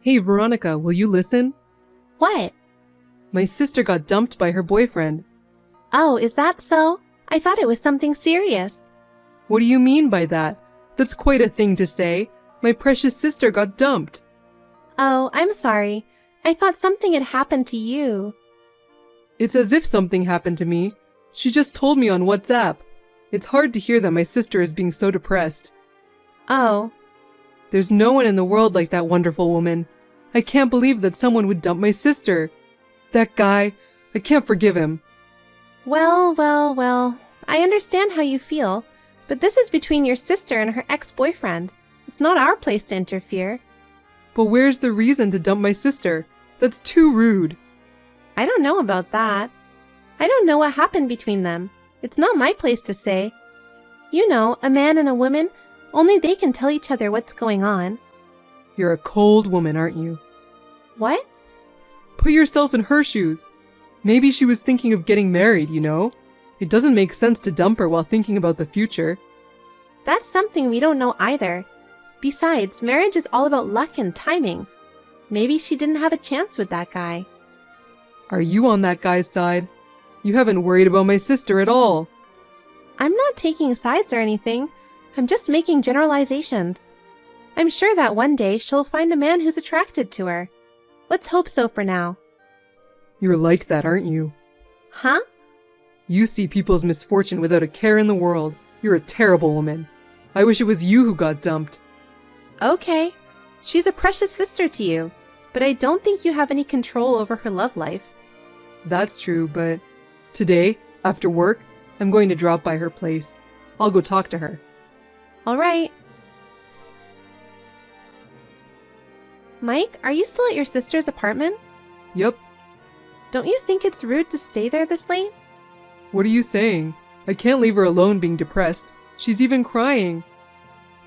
Hey, Veronica, will you listen? What? My sister got dumped by her boyfriend. Oh, is that so? I thought it was something serious. What do you mean by that? That's quite a thing to say. My precious sister got dumped. Oh, I'm sorry. I thought something had happened to you. It's as if something happened to me. She just told me on WhatsApp. It's hard to hear that my sister is being so depressed. Oh. There's no one in the world like that wonderful woman. I can't believe that someone would dump my sister. That guy, I can't forgive him. Well. I understand how you feel, but this is between your sister and her ex-boyfriend. It's not our place to interfere. But where's the reason to dump my sister? That's too rude. I don't know about that. I don't know what happened between them. It's not my place to say. You know, a man and a woman, only they can tell each other what's going on. You're a cold woman, aren't you? What? Put yourself in her shoes. Maybe she was thinking of getting married, you know? It doesn't make sense to dump her while thinking about the future. That's something we don't know either. Besides, marriage is all about luck and timing. Maybe she didn't have a chance with that guy. Are you on that guy's side? You haven't worried about my sister at all. I'm not taking sides or anything. I'm just making generalizations. I'm sure that one day she'll find a man who's attracted to her. Let's hope so for now. You're like that, aren't you? Huh? You see people's misfortune without a care in the world. You're a terrible woman. I wish it was you who got dumped. Okay. She's a precious sister to you, but I don't think you have any control over her love life. That's true, but today, after work, I'm going to drop by her place. I'll go talk to her. All right. Mike, are you still at your sister's apartment? Yup. Don't you think it's rude to stay there this late? What are you saying? I can't leave her alone being depressed. She's even crying.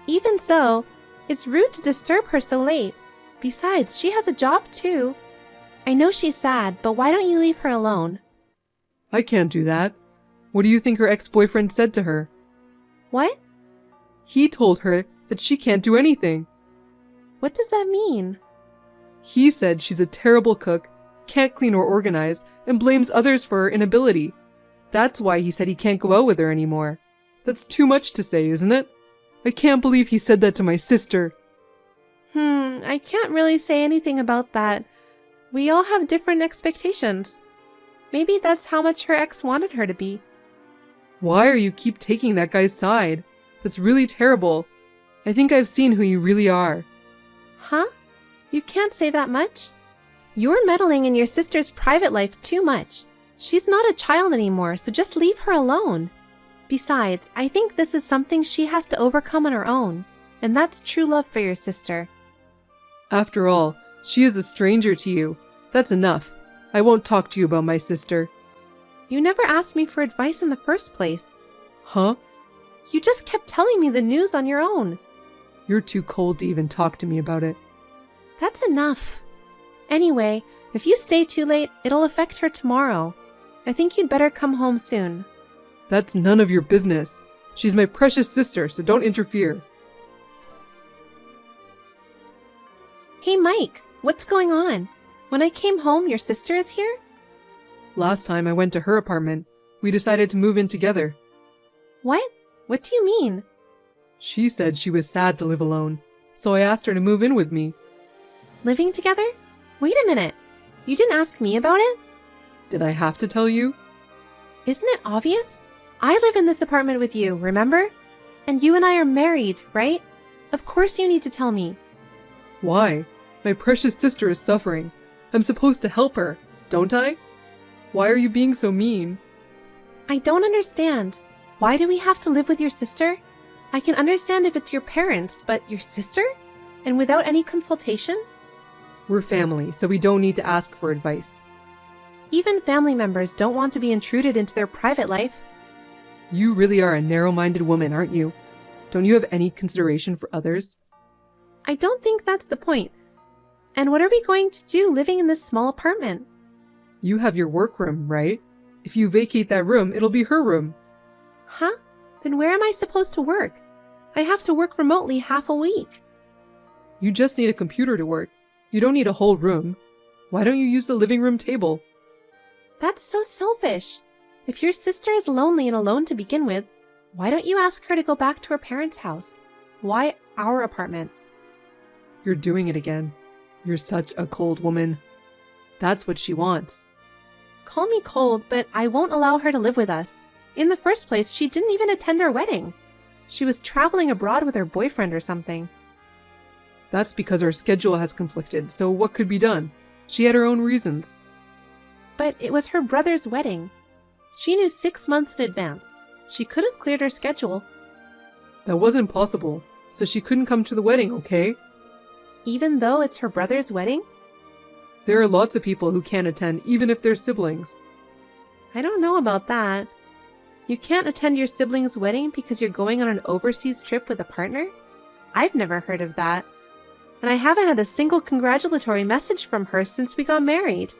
Even so, it's rude to disturb her so late. Besides, she has a job too. I know she's sad, but why don't you leave her alone? I can't do that. What do you think her ex-boyfriend said to her? What? He told her that she can't do anything. What does that mean? He said she's a terrible cook, can't clean or organize, and blames others for her inability. That's why he said he can't go out with her anymore. That's too much to say, isn't it? I can't believe he said that to my sister. I can't really say anything about that. We all have different expectations. Maybe that's how much her ex wanted her to be. Why are you keep taking that guy's side? That's really terrible. I think I've seen who you really are. Huh? You can't say that much. You're meddling in your sister's private life too much. She's not a child anymore, so just leave her alone. Besides, I think this is something she has to overcome on her own, and that's true love for your sister. After all, she is a stranger to you. That's enough. I won't talk to you about my sister. You never asked me for advice in the first place. Huh? You just kept telling me the news on your own. You're too cold to even talk to me about it. That's enough. Anyway, if you stay too late, it'll affect her tomorrow. I think you'd better come home soon. That's none of your business. She's my precious sister, so don't interfere. Hey Mike, what's going on? When I came home, your sister is here? Last time I went to her apartment, we decided to move in together. What? What do you mean? She said she was sad to live alone, so I asked her to move in with me. Living together? Wait a minute. You didn't ask me about it? Did I have to tell you? Isn't it obvious? I live in this apartment with you, remember? And you and I are married, right? Of course you need to tell me. Why? My precious sister is suffering. I'm supposed to help her, don't I? Why are you being so mean? I don't understand. Why do we have to live with your sister? I can understand if it's your parents, but your sister? And without any consultation? We're family, so we don't need to ask for advice. Even family members don't want to be intruded into their private life. You really are a narrow-minded woman, aren't you? Don't you have any consideration for others? I don't think that's the point. And what are we going to do living in this small apartment? You have your workroom, right? If you vacate that room, it'll be her room. Huh? Then where am I supposed to work? I have to work remotely half a week. You just need a computer to work. You don't need a whole room. Why don't you use the living room table? That's so selfish. If your sister is lonely and alone to begin with, why don't you ask her to go back to her parents' house? Why our apartment? You're doing it again. You're such a cold woman. That's what she wants. Call me cold, but I won't allow her to live with us. In the first place, she didn't even attend our wedding. She was traveling abroad with her boyfriend or something. That's because our schedule has conflicted, so what could be done? She had her own reasons. But it was her brother's wedding. She knew 6 months in advance. She could have cleared her schedule. That wasn't possible, so she couldn't come to the wedding, okay? Even though it's her brother's wedding? There are lots of people who can't attend, even if they're siblings. I don't know about that. You can't attend your sibling's wedding because you're going on an overseas trip with a partner? I've never heard of that. And I haven't had a single congratulatory message from her since we got married.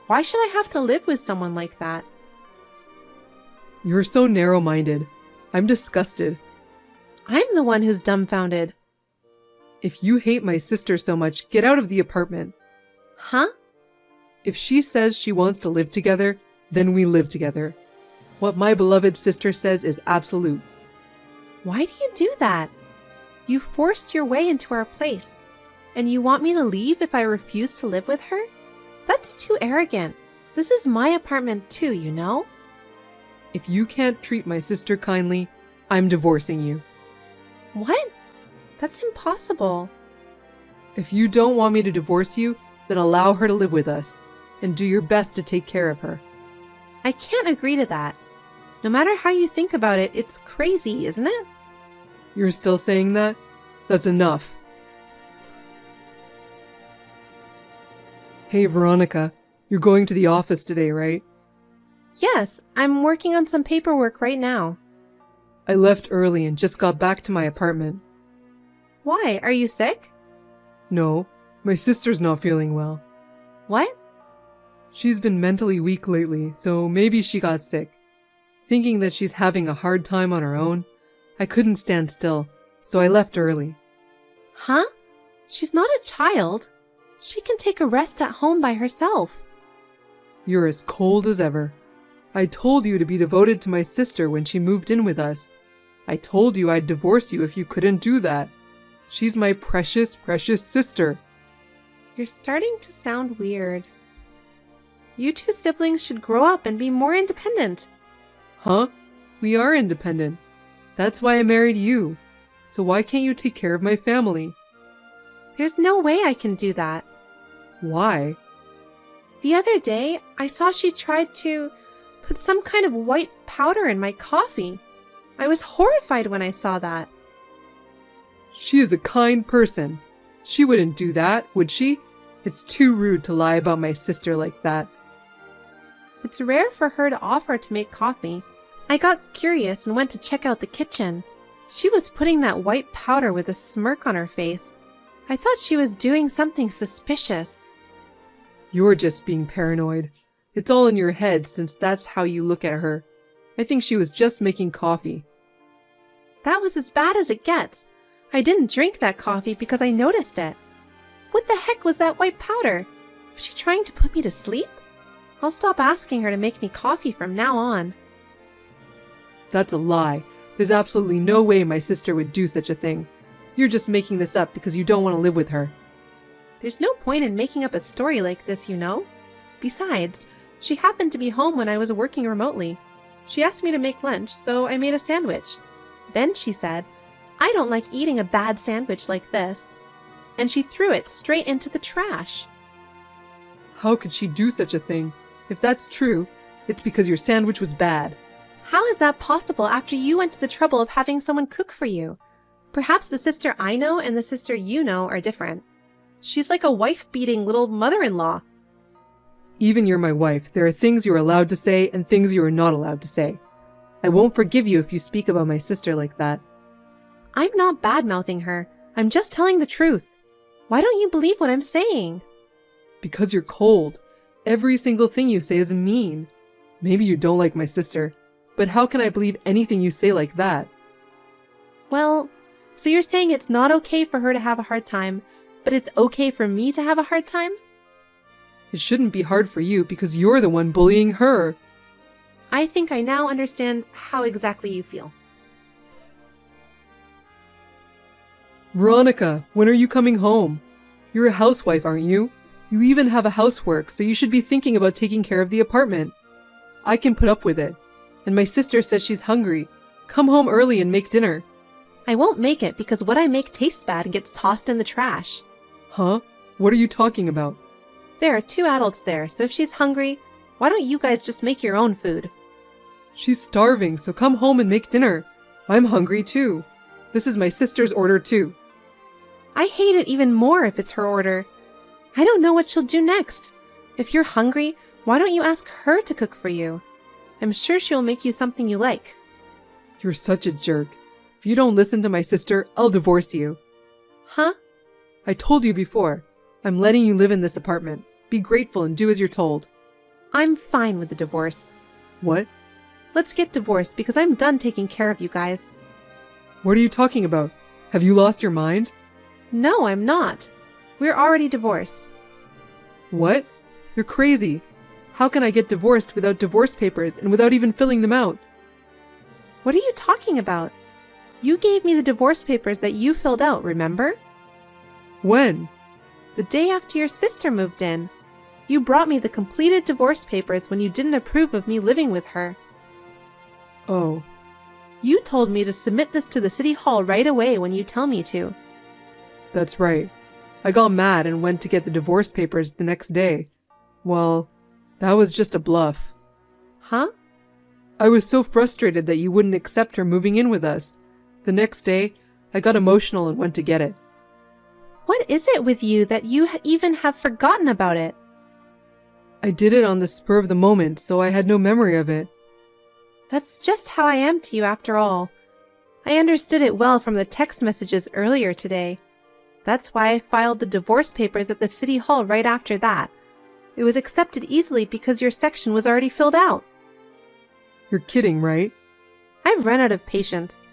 Why should I have to live with someone like that? You're so narrow-minded. I'm disgusted. I'm the one who's dumbfounded. If you hate my sister so much, get out of the apartment. Huh? If she says she wants to live together, then we live together. What my beloved sister says is absolute. Why do you do that? You forced your way into our place, and you want me to leave if I refuse to live with her? That's too arrogant. This is my apartment too, you know? If you can't treat my sister kindly, I'm divorcing you. What? That's impossible. If you don't want me to divorce you, then allow her to live with us, and do your best to take care of her. I can't agree to that. No matter how you think about it, it's crazy, isn't it? You're still saying that? That's enough. Hey, Veronica, you're going to the office today, right? Yes, I'm working on some paperwork right now. I left early and just got back to my apartment. Why? Are you sick? No, my sister's not feeling well. What? She's been mentally weak lately, so maybe she got sick. Thinking that she's having a hard time on her own, I couldn't stand still, so I left early. Huh? She's not a child. She can take a rest at home by herself. You're as cold as ever. I told you to be devoted to my sister when she moved in with us. I told you I'd divorce you if you couldn't do that. She's my precious, precious sister. You're starting to sound weird. You two siblings should grow up and be more independent. Huh? We are independent. That's why I married you. So why can't you take care of my family? There's no way I can do that. Why? The other day, I saw she tried to put some kind of white powder in my coffee. I was horrified when I saw that. She is a kind person. She wouldn't do that, would she? It's too rude to lie about my sister like that. It's rare for her to offer to make coffee. I got curious and went to check out the kitchen. She was putting that white powder with a smirk on her face. I thought she was doing something suspicious. You're just being paranoid. It's all in your head since that's how you look at her. I think she was just making coffee. That was as bad as it gets. I didn't drink that coffee because I noticed it. What the heck was that white powder? Was she trying to put me to sleep? I'll stop asking her to make me coffee from now on. That's a lie. There's absolutely no way my sister would do such a thing. You're just making this up because you don't want to live with her. There's no point in making up a story like this, you know? Besides, she happened to be home when I was working remotely. She asked me to make lunch, so I made a sandwich. Then she said, "I don't like eating a bad sandwich like this." And she threw it straight into the trash. How could she do such a thing? If that's true, it's because your sandwich was bad. How is that possible after you went to the trouble of having someone cook for you? Perhaps the sister I know and the sister you know are different. She's like a wife-beating little mother-in-law. Even you're my wife, there are things you're allowed to say and things you are not allowed to say. I won't forgive you if you speak about my sister like that. I'm not bad-mouthing her. I'm just telling the truth. Why don't you believe what I'm saying? Because you're cold. Every single thing you say is mean. Maybe you don't like my sister, but how can I believe anything you say like that? Well, so you're saying it's not okay for her to have a hard time, but it's okay for me to have a hard time? It shouldn't be hard for you because you're the one bullying her. I think I now understand how exactly you feel. Veronica, when are you coming home? You're a housewife, aren't you? You even have a housework, so you should be thinking about taking care of the apartment. I can put up with it. And my sister says she's hungry. Come home early and make dinner. I won't make it because what I make tastes bad and gets tossed in the trash. Huh? What are you talking about? There are 2 adults there, so if she's hungry, why don't you guys just make your own food? She's starving, so come home and make dinner. I'm hungry too. This is my sister's order too. I hate it even more if it's her order. I don't know what she'll do next. If you're hungry, why don't you ask her to cook for you? I'm sure she'll make you something you like. You're such a jerk. If you don't listen to my sister, I'll divorce you. Huh? I told you before. I'm letting you live in this apartment. Be grateful and do as you're told. I'm fine with the divorce. What? Let's get divorced because I'm done taking care of you guys. What are you talking about? Have you lost your mind? No, I'm not. We're already divorced. What? You're crazy. How can I get divorced without divorce papers and without even filling them out? What are you talking about? You gave me the divorce papers that you filled out, remember? When? The day after your sister moved in. You brought me the completed divorce papers when you didn't approve of me living with her. Oh. You told me to submit this to the city hall right away when you tell me to. That's right. I got mad and went to get the divorce papers the next day. Well, that was just a bluff. Huh? I was so frustrated that you wouldn't accept her moving in with us. The next day, I got emotional and went to get it. What is it with you that you even have forgotten about it? I did it on the spur of the moment, so I had no memory of it. That's just how I am to you after all. I understood it well from the text messages earlier today. That's why I filed the divorce papers at the city hall right after that. It was accepted easily because your section was already filled out. You're kidding, right? I've run out of patience.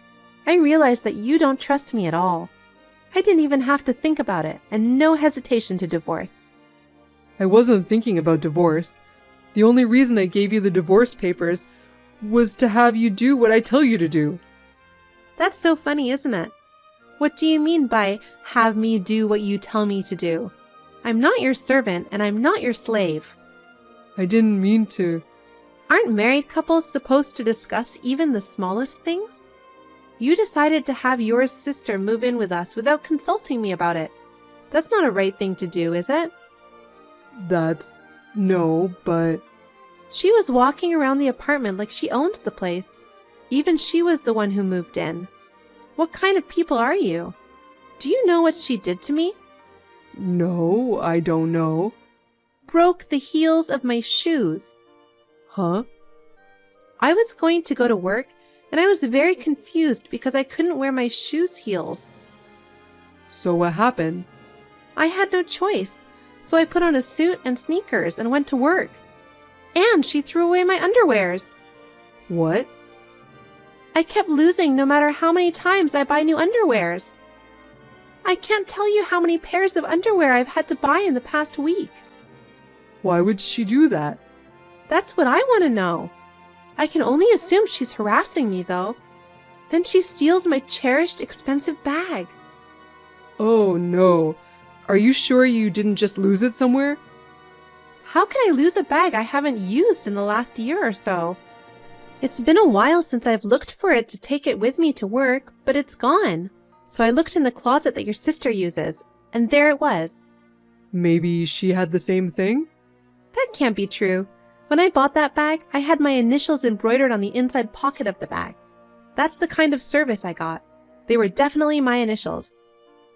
I realized that you don't trust me at all. I didn't even have to think about it, and no hesitation to divorce. I wasn't thinking about divorce. The only reason I gave you the divorce papers was to have you do what I tell you to do. That's so funny, isn't it? What do you mean by have me do what you tell me to do? I'm not your servant, and I'm not your slave. I didn't mean to. Aren't married couples supposed to discuss even the smallest things? You decided to have your sister move in with us without consulting me about it. That's not a right thing to do, is it? No, but... She was walking around the apartment like she owns the place. Even she was the one who moved in. What kind of people are you? Do you know what she did to me? No, I don't know. Broke the heels of my shoes. Huh? I was going to go to work, and I was very confused because I couldn't wear my shoes' heels. So what happened? I had no choice, so I put on a suit and sneakers and went to work. And she threw away my underwears. What? I kept losing no matter how many times I buy new underwears. I can't tell you how many pairs of underwear I've had to buy in the past week. Why would she do that? That's what I want to know. I can only assume she's harassing me, though. Then she steals my cherished, expensive bag. Oh, no. Are you sure you didn't just lose it somewhere? How can I lose a bag I haven't used in the last year or so? It's been a while since I've looked for it to take it with me to work, but it's gone. So I looked in the closet that your sister uses, and there it was. Maybe she had the same thing? That can't be true. When I bought that bag, I had my initials embroidered on the inside pocket of the bag. That's the kind of service I got. They were definitely my initials.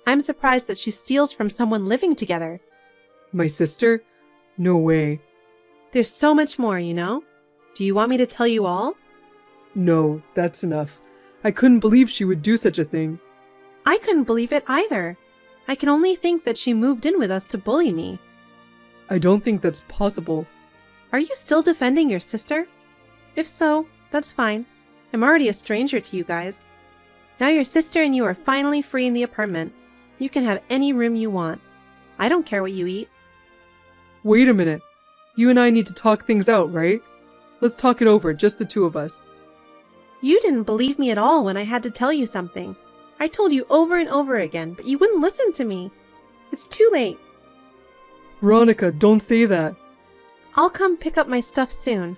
I'm surprised that she steals from someone living together. My sister? No way. There's so much more, you know? Do you want me to tell you all? No, that's enough. I couldn't believe she would do such a thing. I couldn't believe it either. I can only think that she moved in with us to bully me. I don't think that's possible. Are you still defending your sister? If so, that's fine. I'm already a stranger to you guys. Now your sister and you are finally free in the apartment. You can have any room you want. I don't care what you eat. Wait a minute. You and I need to talk things out, right? Let's talk it over, just the two of us. You didn't believe me at all when I had to tell you something. I told you over and over again, but you wouldn't listen to me. It's too late. Veronica, don't say that. I'll come pick up my stuff soon.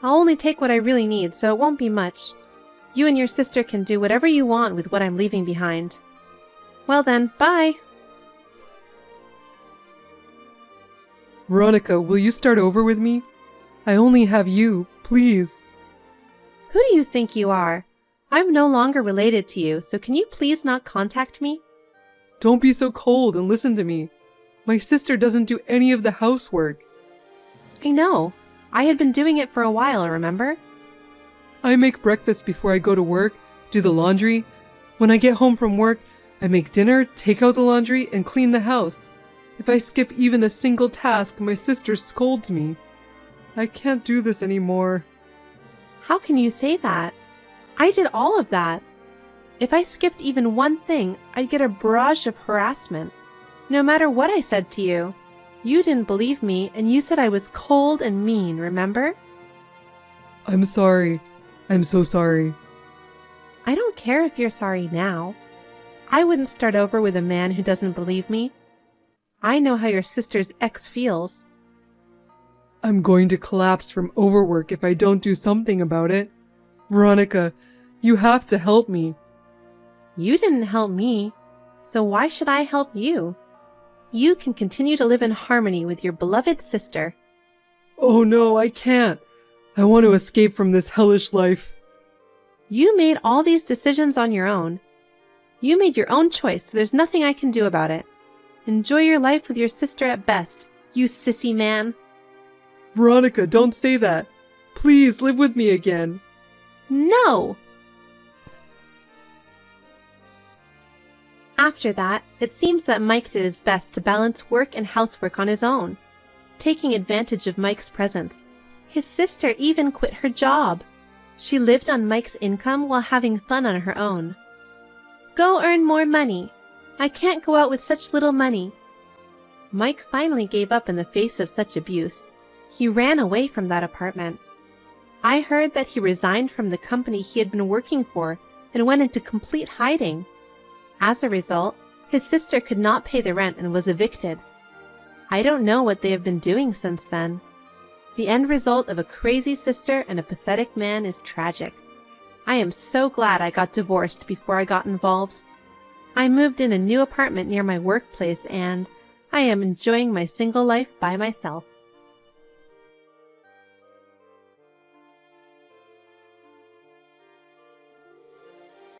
I'll only take what I really need, so it won't be much. You and your sister can do whatever you want with what I'm leaving behind. Well then, bye. Veronica, will you start over with me? I only have you, please. Who do you think you are? I'm no longer related to you, so can you please not contact me? Don't be so cold and listen to me. My sister doesn't do any of the housework. I know. I had been doing it for a while, remember? I make breakfast before I go to work, do the laundry. When I get home from work, I make dinner, take out the laundry, and clean the house. If I skip even a single task, my sister scolds me. I can't do this anymore. How can you say that? I did all of that. If I skipped even one thing, I'd get a barrage of harassment. No matter what I said to you. You didn't believe me, and you said I was cold and mean, remember? I'm sorry. I'm so sorry. I don't care if you're sorry now. I wouldn't start over with a man who doesn't believe me. I know how your sister's ex feels. I'm going to collapse from overwork if I don't do something about it. Veronica, you have to help me. You didn't help me, so why should I help you? You can continue to live in harmony with your beloved sister. Oh no, I can't. I want to escape from this hellish life. You made all these decisions on your own. You made your own choice, so there's nothing I can do about it. Enjoy your life with your sister at best, you sissy man. Veronica, don't say that. Please live with me again. No! After that, it seems that Mike did his best to balance work and housework on his own, taking advantage of Mike's presence. His sister even quit her job. She lived on Mike's income while having fun on her own. Go earn more money. I can't go out with such little money. Mike finally gave up in the face of such abuse. He ran away from that apartment. I heard that he resigned from the company he had been working for and went into complete hiding. As a result, his sister could not pay the rent and was evicted. I don't know what they have been doing since then. The end result of a crazy sister and a pathetic man is tragic. I am so glad I got divorced before I got involved. I moved in a new apartment near my workplace and I am enjoying my single life by myself.